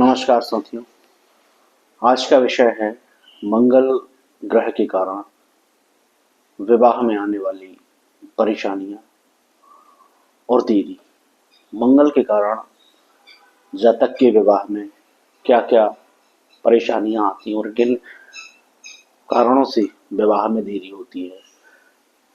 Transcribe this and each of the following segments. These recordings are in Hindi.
नमस्कार साथियों। आज का विषय है मंगल ग्रह के कारण विवाह में आने वाली परेशानियां और देरी। मंगल के कारण जातक के विवाह में क्या क्या परेशानियां आती हैं और किन कारणों से विवाह में देरी होती है।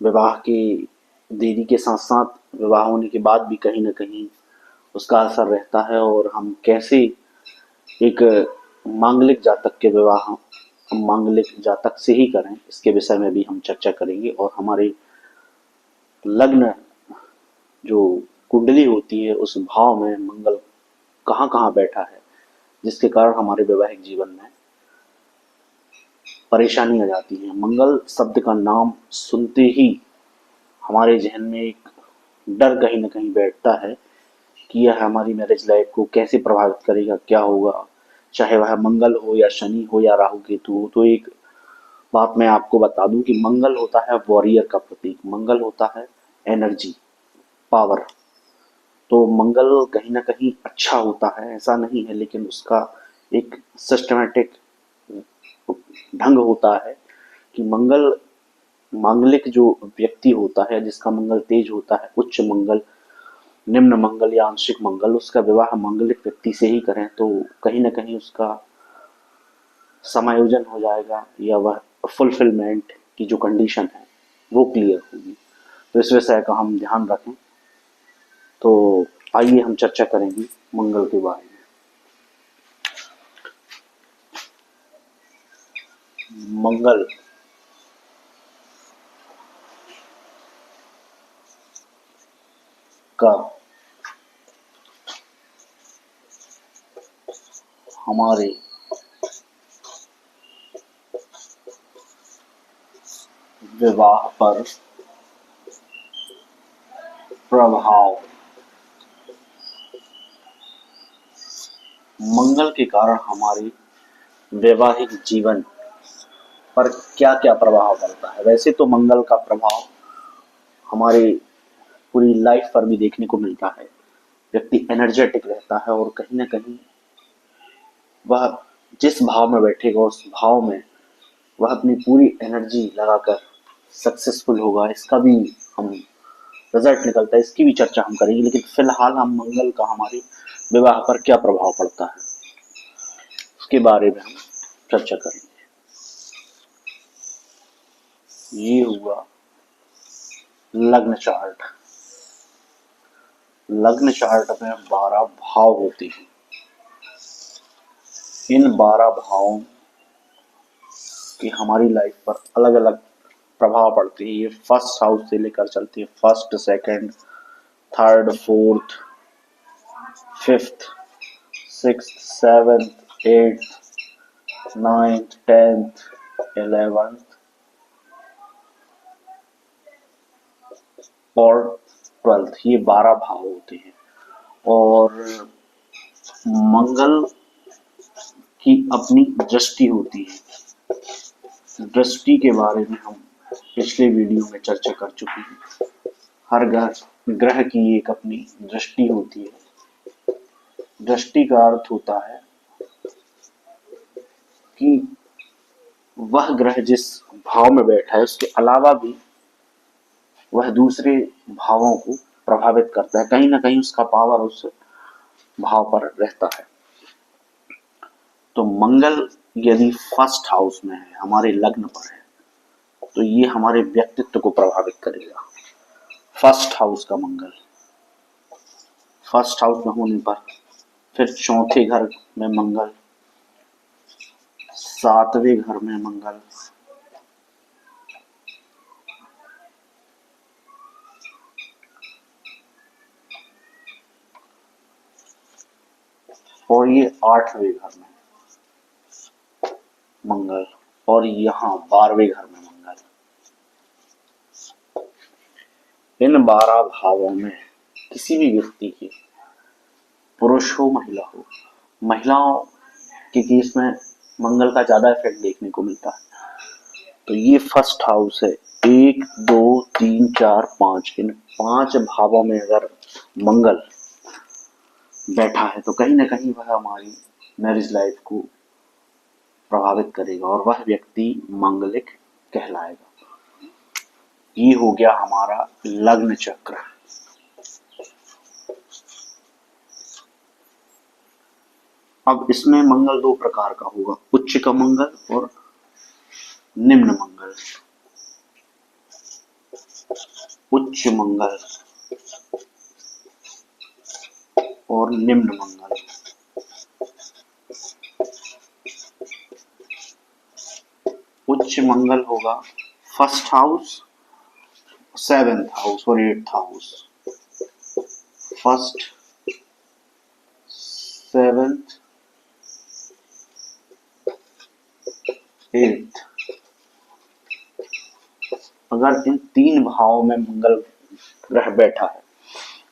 विवाह की देरी के साथ साथ विवाह होने के बाद भी कहीं ना कहीं उसका असर रहता है और हम कैसे एक मांगलिक जातक के विवाह हम मांगलिक जातक से ही करें, इसके विषय में भी हम चर्चा करेंगे। और हमारे लग्न जो कुंडली होती है उस भाव में मंगल कहाँ कहाँ बैठा है, जिसके कारण हमारे वैवाहिक जीवन में परेशानी आ जाती है। मंगल शब्द का नाम सुनते ही हमारे जहन में एक डर कहीं ना कहीं बैठता है कि यह हमारी मैरिज लाइफ को कैसे प्रभावित करेगा, क्या होगा। चाहे वह मंगल हो या शनि हो या राहु केतु हो। तो एक बात मैं आपको बता दूं कि मंगल होता है वॉरियर का प्रतीक, मंगल होता है एनर्जी, पावर। तो मंगल कहीं ना कहीं अच्छा होता है, ऐसा नहीं है, लेकिन उसका एक सिस्टमेटिक ढंग होता है कि मंगल मांगलिक जो व्यक्ति होता है, जिसका मंगल तेज होता है, उच्च मंगल, निम्न मंगल या आंशिक मंगल, उसका विवाह मांगलिक व्यक्ति से ही करें तो कहीं ना कहीं उसका समायोजन हो जाएगा या वह फुलफिलमेंट की जो कंडीशन है वो क्लियर होगी। तो इस विषय का हम ध्यान रखें। तो आइए हम चर्चा करेंगे मंगल के बारे में। मंगल का हमारे विवाह पर प्रभाव। मंगल के कारण हमारे वैवाहिक जीवन पर क्या क्या प्रभाव पड़ता है। वैसे तो मंगल का प्रभाव हमारे पूरी लाइफ पर भी देखने को मिलता है। व्यक्ति एनर्जेटिक रहता है और कहीं ना कहीं वह जिस भाव में बैठेगा उस भाव में वह अपनी पूरी एनर्जी लगाकर सक्सेसफुल होगा। इसका भी हम रिजल्ट निकलता है, इसकी भी चर्चा हम करेंगे। लेकिन फिलहाल हम मंगल का हमारे विवाह पर क्या प्रभाव पड़ता है उसके बारे में हम चर्चा करेंगे। ये हुआ लग्न चार्ट। लग्न चार्ट में 12 भाव होते हैं। इन 12 भावों की हमारी लाइफ पर अलग अलग प्रभाव पड़ते हैं। ये फर्स्ट हाउस से लेकर चलती है, first, second, third, fourth, fifth, sixth, seventh, eighth, ninth, tenth, 11th और 12th। ये 12 भाव होते हैं। और मंगल की अपनी दृष्टि होती है। दृष्टि के बारे में हम पिछले वीडियो में चर्चा कर चुके हैं। हर ग्रह की एक अपनी दृष्टि होती है। दृष्टि का अर्थ होता है कि वह ग्रह जिस भाव में बैठा है उसके अलावा भी वह दूसरे भावों को प्रभावित करता है। कहीं ना कहीं उसका पावर उस भाव पर रहता है। तो मंगल यदि फर्स्ट हाउस में है, हमारे लग्न पर है, तो ये हमारे व्यक्तित्व को प्रभावित करेगा। फर्स्ट हाउस का मंगल फर्स्ट हाउस में होने पर फिर चौथे घर में मंगल, सातवें घर में मंगल, और ये 8वें घर में मंगल, और यहाँ 12वें घर में मंगल। इन 12 भावों में किसी भी व्यक्ति के, पुरुष हो महिला हो, महिलाओं के केस में मंगल का ज्यादा इफेक्ट देखने को मिलता है। तो ये फर्स्ट हाउस है। 1, 2, 3, 4, 5, इन 5 भावों में अगर मंगल बैठा है तो कहीं ना कहीं वह हमारी मैरिज लाइफ को प्रभावित करेगा और वह व्यक्ति मांगलिक कहलाएगा। ये हो गया हमारा लग्न चक्र। अब इसमें मंगल दो प्रकार का होगा, उच्च का मंगल और निम्न मंगल। उच्च मंगल और निम्न मंगल। उच्च मंगल होगा फर्स्ट हाउस, सेवेंथ हाउस और eighth house. First, seventh, eighth. अगर इन तीन भावों में मंगल ग्रह बैठा है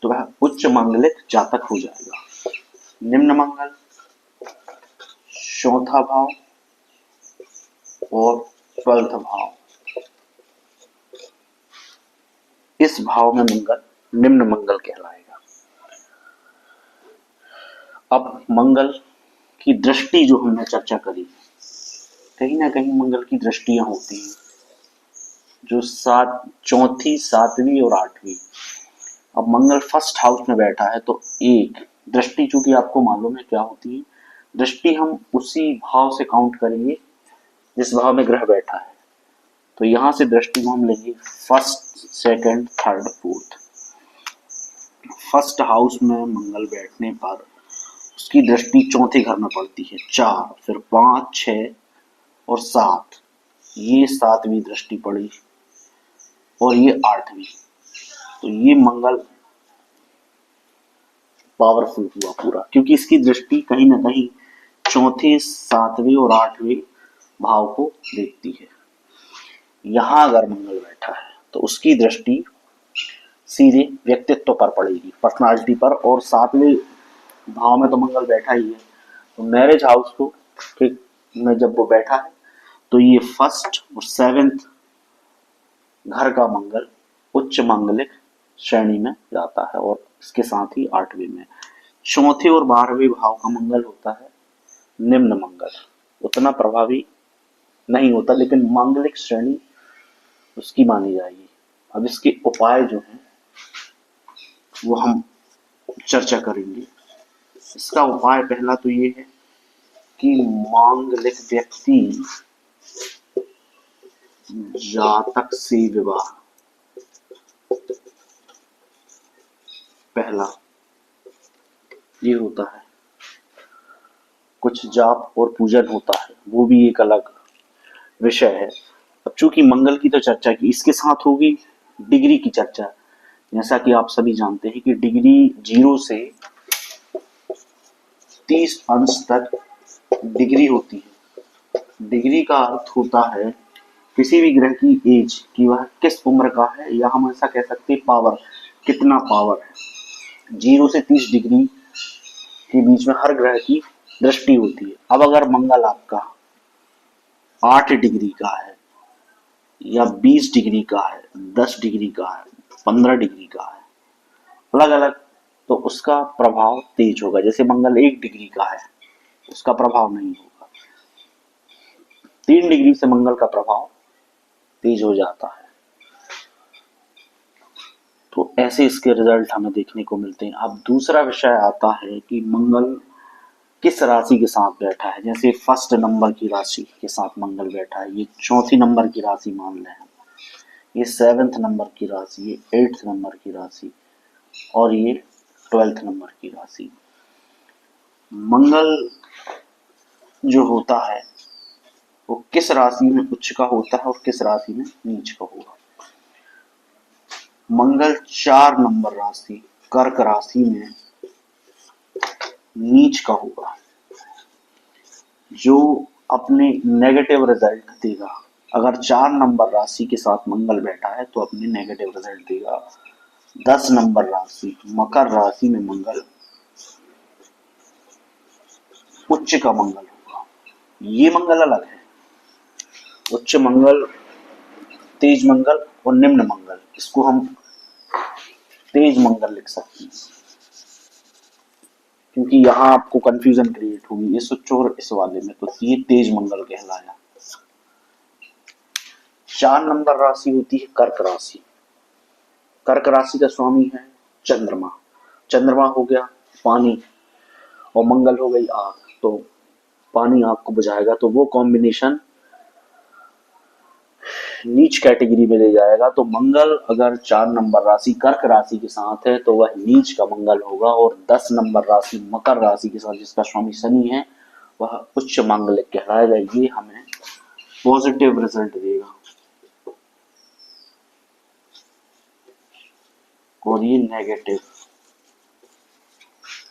तो वह उच्च मंगलिक जातक हो जाएगा। निम्न मंगल चौथा भाव और 12th भाव, इस भाव में मंगल निम्न मंगल कहलाएगा। अब मंगल की दृष्टि जो हमने चर्चा करी, कहीं ना कहीं मंगल की दृष्टियां होती हैं जो चौथी, सातवीं और आठवीं। अब मंगल फर्स्ट हाउस में बैठा है तो एक दृष्टि, चूंकि आपको मालूम है क्या होती है दृष्टि, हम उसी भाव से काउंट करेंगे जिस भाव में ग्रह बैठा है। तो यहां से दृष्टि को हम लेंगे first, second, third, fourth. First house में मंगल बैठने पर उसकी दृष्टि चौथे घर में पड़ती है, 4, फिर 5, 6 और 7। ये 7वीं दृष्टि पड़ी और ये 8वीं। तो ये मंगल पावरफुल हुआ पूरा, क्योंकि इसकी दृष्टि कहीं ना कहीं चौथे, 7वें और 8वें भाव को देखती है। यहां अगर मंगल बैठा है तो उसकी दृष्टि सीधे व्यक्तित्व पर पड़ेगी, पर्सनालिटी पर, और 7वें भाव में तो मंगल बैठा ही है। तो मैरिज हाउस को में जब वो बैठा है तो ये फर्स्ट और 7th घर का मंगल उच्च मंगलिक श्रेणी में जाता है और इसके साथ ही 8वें में। चौथे और 12वें भाव का मंगल होता है निम्न मंगल, उतना प्रभावी नहीं होता लेकिन मांगलिक श्रेणी उसकी मानी जाएगी। अब इसके उपाय जो हैं वो हम चर्चा करेंगे। इसका उपाय पहला तो ये है कि मांगलिक व्यक्ति जातक से विवाह, पहला ये होता है। कुछ जाप और पूजन होता है, वो भी एक अलग विषय है। अब चूंकि मंगल की तो चर्चा की, इसके साथ होगी डिग्री की चर्चा। जैसा कि आप सभी जानते हैं कि डिग्री 0 से 30 अंश तक डिग्री होती है। डिग्री का अर्थ होता है किसी भी ग्रह की एज, कि वह किस उम्र का है, या हम ऐसा कह सकते हैं पावर, कितना पावर है। 0 से 30 डिग्री के बीच में हर ग्रह की दृष्टि होती है। अब अगर मंगल आपका 8 डिग्री का है या 20 डिग्री का है, 10 डिग्री का है, 15 डिग्री का है, अलग अलग, तो उसका प्रभाव तेज होगा। जैसे मंगल 1 डिग्री का है, उसका प्रभाव नहीं होगा। 3 डिग्री से मंगल का प्रभाव तेज हो जाता है। तो ऐसे इसके रिजल्ट हमें देखने को मिलते हैं। अब दूसरा विषय आता है कि मंगल किस राशि के साथ बैठा है। जैसे फर्स्ट नंबर की राशि के साथ मंगल बैठा है, ये चौथी नंबर की राशि मान लें हम, ये 7th नंबर की राशि, ये 8th नंबर की राशि और ये 12th नंबर की राशि। मंगल जो होता है वो किस राशि में उच्च का होता है और किस राशि में नीच का होगा। मंगल 4 नंबर राशि कर्क राशि में नीच का होगा, जो अपने नेगेटिव रिजल्ट देगा। अगर 4 नंबर राशि के साथ मंगल बैठा है तो अपने नेगेटिव रिजल्ट देगा। 10 नंबर राशि मकर राशि में मंगल उच्च का मंगल होगा। ये मंगल अलग है, उच्च मंगल, तेज मंगल और निम्न मंगल, इसको हम तेज मंगल लिख सकते हैं क्योंकि यहाँ आपको कंफ्यूजन क्रिएट होगी इस उच्च और इस वाले में, तो ये तेज मंगल कहलाया। 4 नंबर राशि होती है कर्क राशि। कर्क राशि का स्वामी है चंद्रमा। चंद्रमा हो गया पानी और मंगल हो गई आग, तो पानी आग को बुझाएगा, तो वो कॉम्बिनेशन नीच कैटेगरी में ले जाएगा। तो मंगल अगर 4 नंबर राशि कर्क राशि के साथ है तो वह नीच का मंगल होगा, और 10 नंबर राशि मकर राशि के साथ जिसका स्वामी शनि है वह उच्च मांगलिक कहलाएगा। ये हमें पॉजिटिव रिजल्ट देगा और ये नेगेटिव,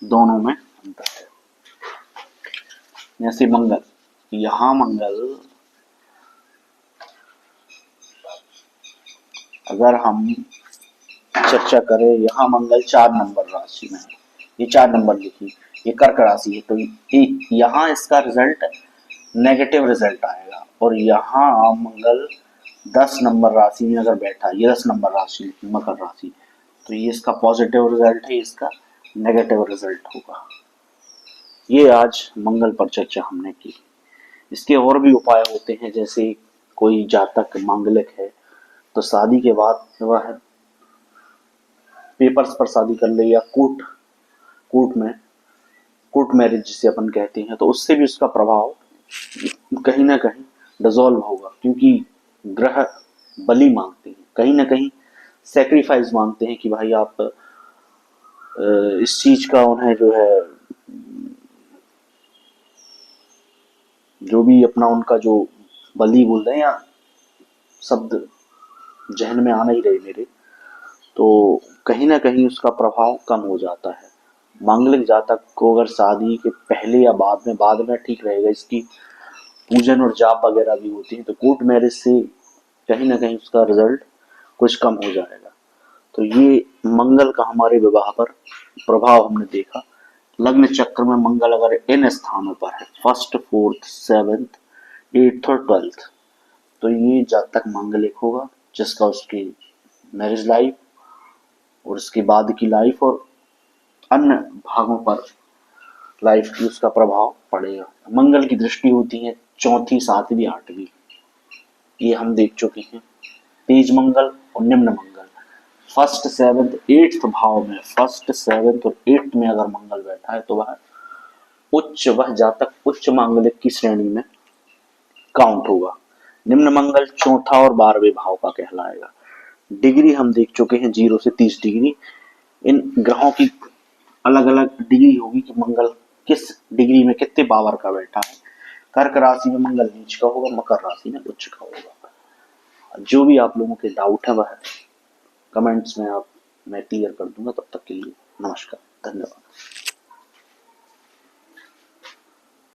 दोनों में अंतर है। जैसे मंगल, यहां मंगल अगर हम चर्चा करें, यहाँ मंगल 4 नंबर राशि में है, ये 4 नंबर लिखी, ये कर्क राशि है, तो यहाँ इसका रिजल्ट नेगेटिव रिजल्ट आएगा। और यहाँ मंगल 10 नंबर राशि में अगर बैठा, ये 10 नंबर राशि लिखी मकर राशि, तो ये इसका पॉजिटिव रिजल्ट है, इसका नेगेटिव रिजल्ट होगा। ये आज मंगल पर चर्चा हमने की। इसके और भी उपाय होते हैं, जैसे कोई जातक मांगलिक है तो शादी के बाद वह पेपर्स पर शादी कर ले, या कोर्ट मैरिज जिसे अपन कहते हैं, तो उससे भी उसका प्रभाव कहीं ना कहीं डिसॉल्व होगा, क्योंकि ग्रह बलि मांगते हैं, कहीं ना कहीं सेक्रीफाइस मांगते हैं कि भाई आप इस चीज का उन्हें जो है, जो भी अपना उनका जो बलि बोल रहे हैं, या शब्द जहन में आ नहीं रहे मेरे, तो कहीं ना कहीं उसका प्रभाव कम हो जाता है। मांगलिक जातक को अगर शादी के पहले या बाद में ठीक रहेगा, इसकी पूजन और जाप वगैरह भी होती है, तो कोर्ट मैरिज से कहीं ना कहीं उसका रिजल्ट कुछ कम हो जाएगा। तो ये मंगल का हमारे विवाह पर प्रभाव हमने देखा। लग्न चक्र में मंगल अगर इन स्थानों पर है, 1st 4th 7th 8th और 12th, तो ये जातक मांगलिक होगा, जिसका उसकी मैरिज लाइफ और उसके बाद की लाइफ और अन्य भागों पर लाइफ की उसका प्रभाव पड़ेगा। मंगल की दृष्टि होती है 4th 7वीं 8वीं, ये हम देख चुके हैं। तेज मंगल और निम्न मंगल 1st 7th 8th भाव में, 1st 7th और 8th में अगर मंगल बैठा है तो वह जातक उच्च मांगलिक की श्रेणी में काउंट होगा। निम्न मंगल 4था और 12वें भाव का कहलाएगा। डिग्री हम देख चुके हैं 0 से 30 डिग्री। इन ग्रहों की अलग अलग डिग्री होगी कि मंगल किस डिग्री में कितने पावर का बैठा है। कर्क राशि में मंगल नीच का होगा, मकर राशि में उच्च का होगा। जो भी आप लोगों के डाउट है वह कमेंट्स में मैं क्लियर कर दूंगा। तब तक के लिए नमस्कार, धन्यवाद।